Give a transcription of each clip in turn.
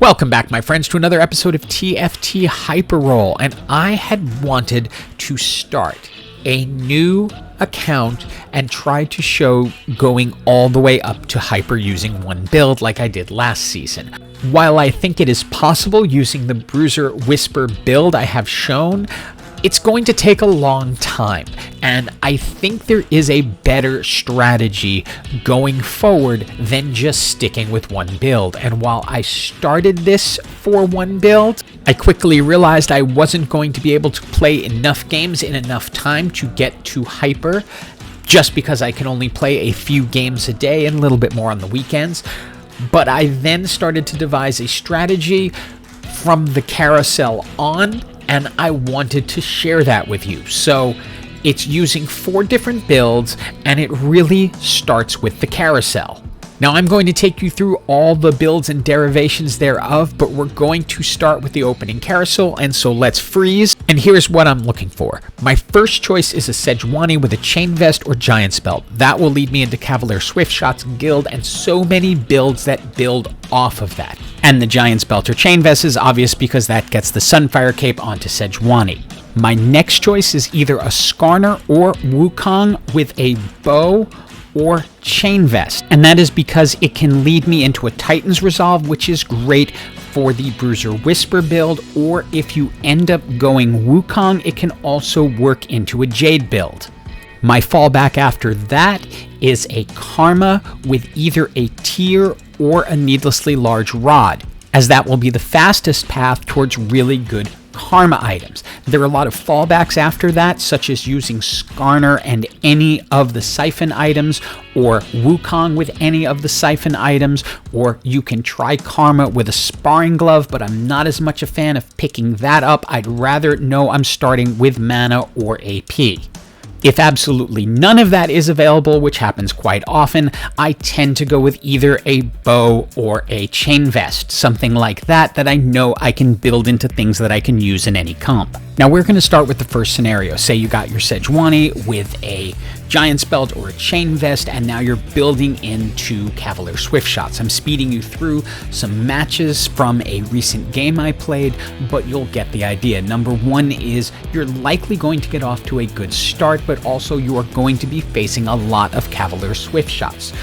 Welcome back, my friends, to another episode of TFT Hyper Roll, and I had wanted to start a new account and try to show going all the way up to hyper using one build like I did last season. While I think it is possible using the Bruiser Whisper build I have shown, it's going to take a long time, and I think there is a better strategy going forward than just sticking with one build. And while I started this for one build, I quickly realized I wasn't going to be able to play enough games in enough time to get to hyper, just because I can only play a few games a day and a little bit more on the weekends. But I then started to devise a strategy from the carousel on, and I wanted to share that with you. So it's using 4 different builds, and it really starts with the carousel. Now I'm going to take you through all the builds and derivations thereof, but we're going to start with the opening carousel, and so let's freeze. And here's what I'm looking for. My first choice is a Sejuani with a chain vest or giant's belt. That will lead me into Cavalier Swiftshot's guild and so many builds that build off of that. And the giant's belt or chain vest is obvious because that gets the Sunfire Cape onto Sejuani. My next choice is either a Skarner or Wukong with a bow or chain vest, and that is because it can lead me into a Titan's Resolve, which is great for the Bruiser Whisper build, or if you end up going Wukong, it can also work into a Jade build. My fallback after that is a Karma with either a Tear or a needlessly large rod, as that will be the fastest path towards really good Karma items. There are a lot of fallbacks after that, such as using Skarner and any of the Siphon items, or Wukong with any of the Siphon items, or you can try Karma with a Sparring Glove, but I'm not as much a fan of picking that up. I'd rather know I'm starting with mana or AP. If absolutely none of that is available, which happens quite often, I tend to go with either a bow or a chain vest, something like that I know I can build into things that I can use in any comp. Now we're going to start with the first scenario. Say you got your Sejuani with a giant's belt or a chain vest, and now you're building into Cavalier Swiftshots. I'm speeding you through some matches from a recent game I played, but you'll get the idea. Number 1 is you're likely going to get off to a good start, but also you are going to be facing a lot of Cavalier Swiftshots.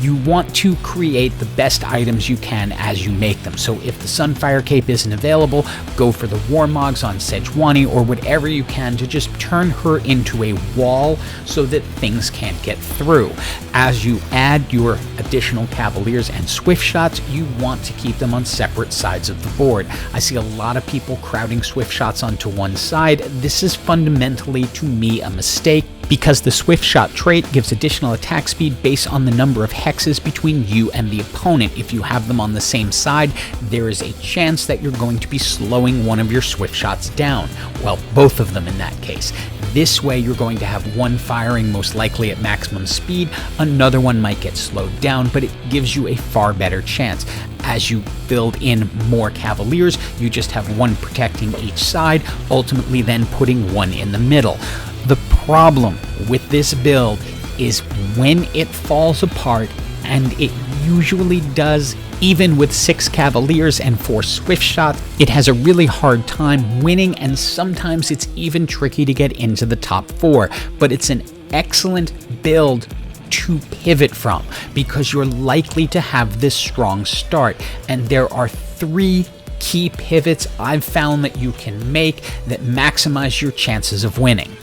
You want to create the best items you can as you make them. So if the Sunfire Cape isn't available, go for the Warmogs on Sejuani or whatever you can to just turn her into a wall so that things can't get through. As you add your additional Cavaliers and Swiftshots, you want to keep them on separate sides of the board. I see a lot of people crowding Swiftshots onto one side. This is fundamentally, to me, a mistake, because the Swiftshot trait gives additional attack speed based on the number of hexes between you and the opponent. If you have them on the same side, there is a chance that you're going to be slowing one of your Swiftshots down. Well, both of them in that case. This way you're going to have one firing most likely at maximum speed, another one might get slowed down, but it gives you a far better chance. As you build in more Cavaliers, you just have one protecting each side, ultimately then putting one in the middle. The problem with this build is when it falls apart, and it usually does even with 6 Cavaliers and 4 Swiftshots, it has a really hard time winning, and sometimes it's even tricky to get into the top 4. But it's an excellent build to pivot from, because you're likely to have this strong start, and there are 3 key pivots I've found that you can make that maximize your chances of winning.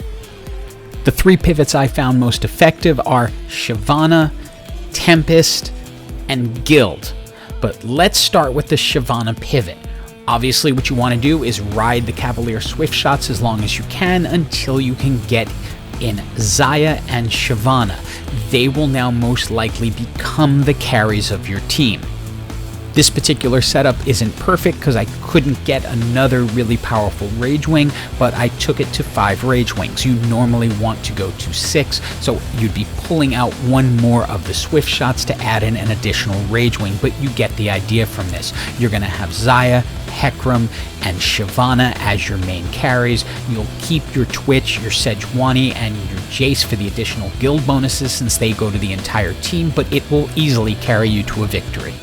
The 3 pivots I found most effective are Shyvana, Tempest, and Guild. But let's start with the Shyvana pivot. Obviously what you want to do is ride the Cavalier Swiftshots as long as you can until you can get in Xayah and Shyvana. They will now most likely become the carries of your team. This particular setup isn't perfect because I couldn't get another really powerful Rage Wing, but I took it to 5 Rage Wings. You normally want to go to 6, so you'd be pulling out one more of the Swiftshots to add in an additional Rage Wing, but you get the idea from this. You're going to have Xayah, Hecarim, and Shyvana as your main carries. You'll keep your Twitch, your Sejuani, and your Jace for the additional guild bonuses since they go to the entire team, but it will easily carry you to a victory.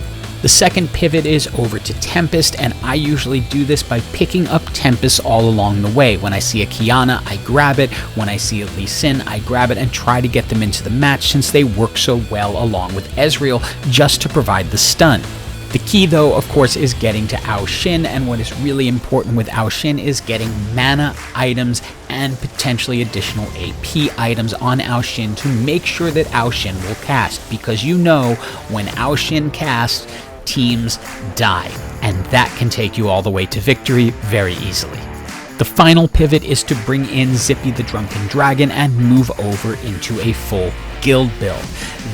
The second pivot is over to Tempest, and I usually do this by picking up Tempest all along the way. When I see a Kiana, I grab it. When I see a Lee Sin, I grab it and try to get them into the match since they work so well along with Ezreal just to provide the stun. The key though, of course, is getting to Ao Shin, and what is really important with Ao Shin is getting mana items and potentially additional AP items on Ao Shin to make sure that Ao Shin will cast, because you know when Ao Shin casts, teams die, and that can take you all the way to victory very easily. The final pivot is to bring in Zippy the Drunken Dragon and move over into a full guild build.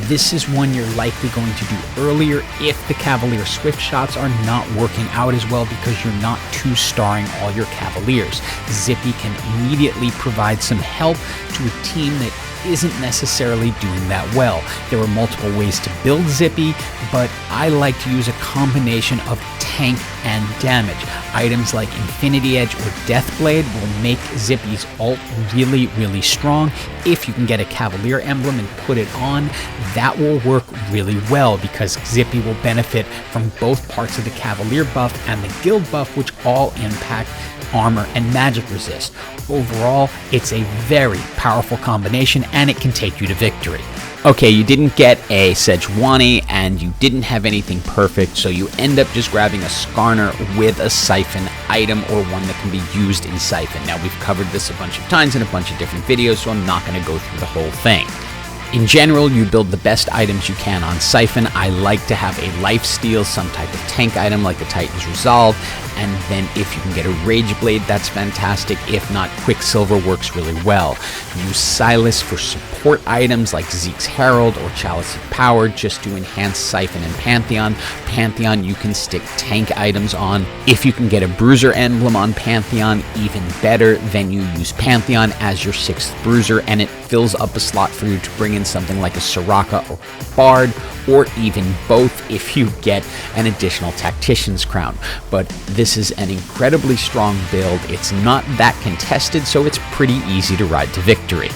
This is one you're likely going to do earlier if the Cavalier Swiftshots are not working out as well, because you're not two-starring all your Cavaliers. Zippy can immediately provide some help to a team that isn't necessarily doing that well. There are multiple ways to build Zippy, but I like to use a combination of tank and damage. Items like Infinity Edge or Deathblade will make Zippy's ult really, really strong. If you can get a Cavalier emblem and put it on, that will work really well, because Zippy will benefit from both parts of the Cavalier buff and the guild buff, which all impact armor and magic resist. Overall, it's a very powerful combination, and it can take you to victory. Okay, you didn't get a Sejuani and you didn't have anything perfect, so you end up just grabbing a Skarner with a Siphon item, or one that can be used in Siphon. Now, we've covered this a bunch of times in a bunch of different videos, so I'm not going to go through the whole thing. In general, you build the best items you can on Siphon. I like to have a lifesteal, some type of tank item like a Titan's Resolve, and then if you can get a Rage Blade, that's fantastic. If not, Quicksilver works really well. Use Silas for support items like Zeke's Herald or Chalice of Power just to enhance Siphon and Pantheon. Pantheon, you can stick tank items on. If you can get a Bruiser emblem on Pantheon, even better. Then you use Pantheon as your 6th Bruiser, and it fills up a slot for you to bring in something like a Soraka or Bard, or even both if you get an additional Tactician's Crown. But this is an incredibly strong build. It's not that contested, so it's pretty easy to ride to victory.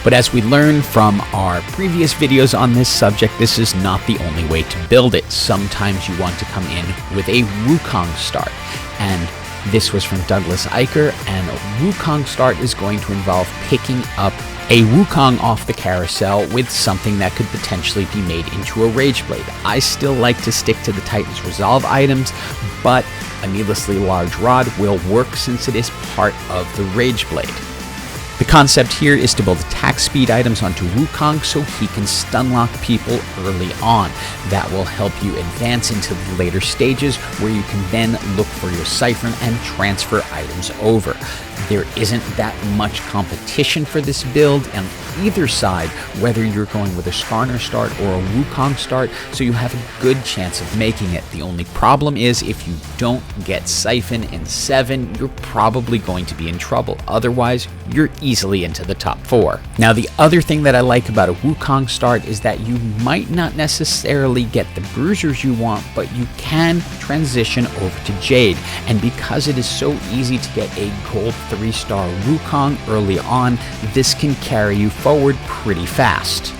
But as we learned from our previous videos on this subject, this is not the only way to build it. Sometimes you want to come in with a Wukong start, and this was from Douglas Eicher, and a Wukong start is going to involve picking up a Wukong off the carousel with something that could potentially be made into a Rage Blade. I still like to stick to the Titan's Resolve items, but a needlessly large rod will work since it is part of the Rage Blade. The concept here is to build attack speed items onto Wukong so he can stun lock people early on. That will help you advance into the later stages, where you can then look for your Siphon and transfer items over. There isn't that much competition for this build on either side, whether you're going with a Skarner start or a Wukong start, so you have a good chance of making it. The only problem is if you don't get Siphon in 7, you're probably going to be in trouble. Otherwise, you're easily into the top 4. Now, the other thing that I like about a Wukong start is that you might not necessarily get the bruisers you want, but you can transition over to Jade. And because it is so easy to get a gold 3-star Wukong early on, this can carry you forward pretty fast.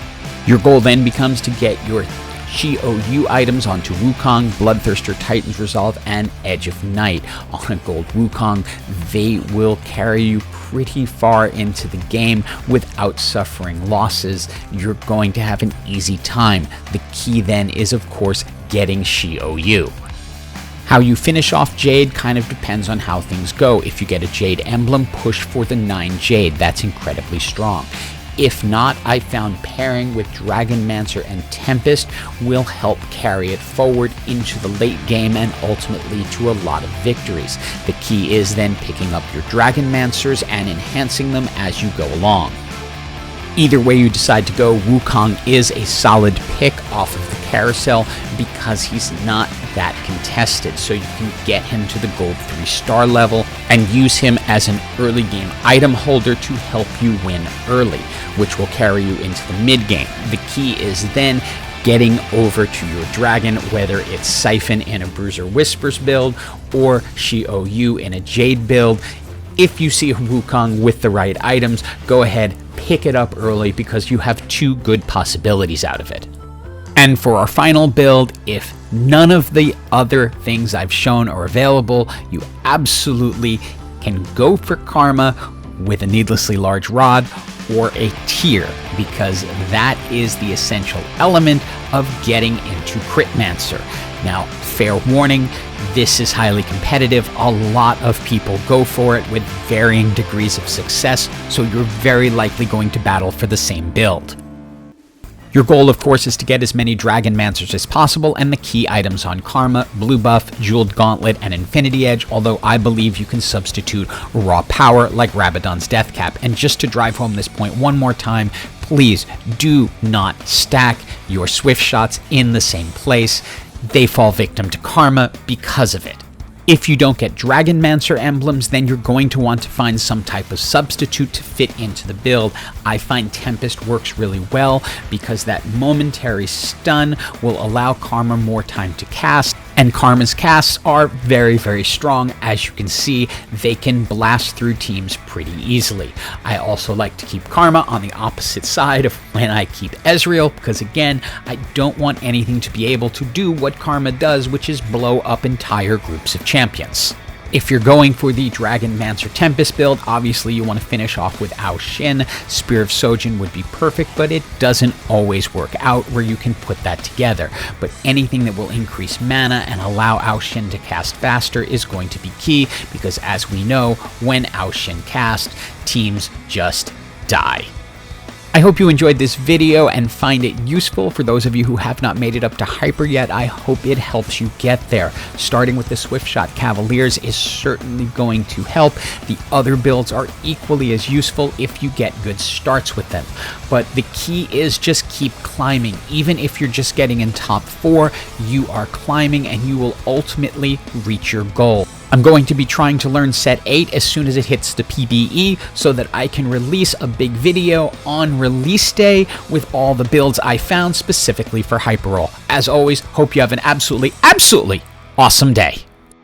Your goal then becomes to get your Chi-OU items onto Wukong, Bloodthirster, Titan's Resolve, and Edge of Night. On a gold Wukong, they will carry you pretty far into the game without suffering losses. You're going to have an easy time. The key then is, of course, getting Chi-OU. How you finish off Jade kind of depends on how things go. If you get a Jade emblem, push for the 9 Jade. That's incredibly strong. If not, I found pairing with Dragonmancer and Tempest will help carry it forward into the late game and ultimately to a lot of victories. The key is then picking up your Dragonmancers and enhancing them as you go along. Either way you decide to go, Wukong is a solid pick off of the carousel because he's not that contested, so you can get him to the gold 3-star level and use him as an early game item holder to help you win early, which will carry you into the mid game. The key is then getting over to your dragon, whether it's Siphon in a Bruiser Whispers build or Chi-OU in a Jade build. If you see a Wukong with the right items, go ahead, pick it up early because you have 2 good possibilities out of it. And for our final build, if None of the other things I've shown are available. You absolutely can go for karma with a needlessly large rod or a tier, because that is the essential element of getting into Critmancer. Now, fair warning, this is highly competitive. A lot of people go for it with varying degrees of success, so you're very likely going to battle for the same build. Your goal, of course, is to get as many Dragonmancers as possible, and the key items on Karma: Blue Buff, Jeweled Gauntlet, and Infinity Edge, although I believe you can substitute Raw Power like Rabadon's Death Cap. And just to drive home this point one more time, please do not stack your Swiftshots in the same place. They fall victim to Karma because of it. If you don't get Dragonmancer emblems, then you're going to want to find some type of substitute to fit into the build. I find Tempest works really well because that momentary stun will allow Karma more time to cast, and Karma's casts are very, very strong. As you can see, they can blast through teams pretty easily. I also like to keep Karma on the opposite side of when I keep Ezreal, because again, I don't want anything to be able to do what Karma does, which is blow up entire groups of champions. If you're going for the Dragonmancer Tempest build, obviously you want to finish off with Ao Shin. Spear of Sojin would be perfect, but it doesn't always work out where you can put that together. But anything that will increase mana and allow Ao Shin to cast faster is going to be key, because as we know, when Ao Shin casts, teams just die. I hope you enjoyed this video and find it useful. For those of you who have not made it up to Hyper yet, I hope it helps you get there. Starting with the Swiftshot Cavaliers is certainly going to help. The other builds are equally as useful if you get good starts with them. But the key is just keep climbing. Even if you're just getting in top 4, you are climbing and you will ultimately reach your goal. I'm going to be trying to learn set 8 as soon as it hits the PBE so that I can release a big video on release day with all the builds I found specifically for Hyper Roll. As always, hope you have an absolutely awesome day.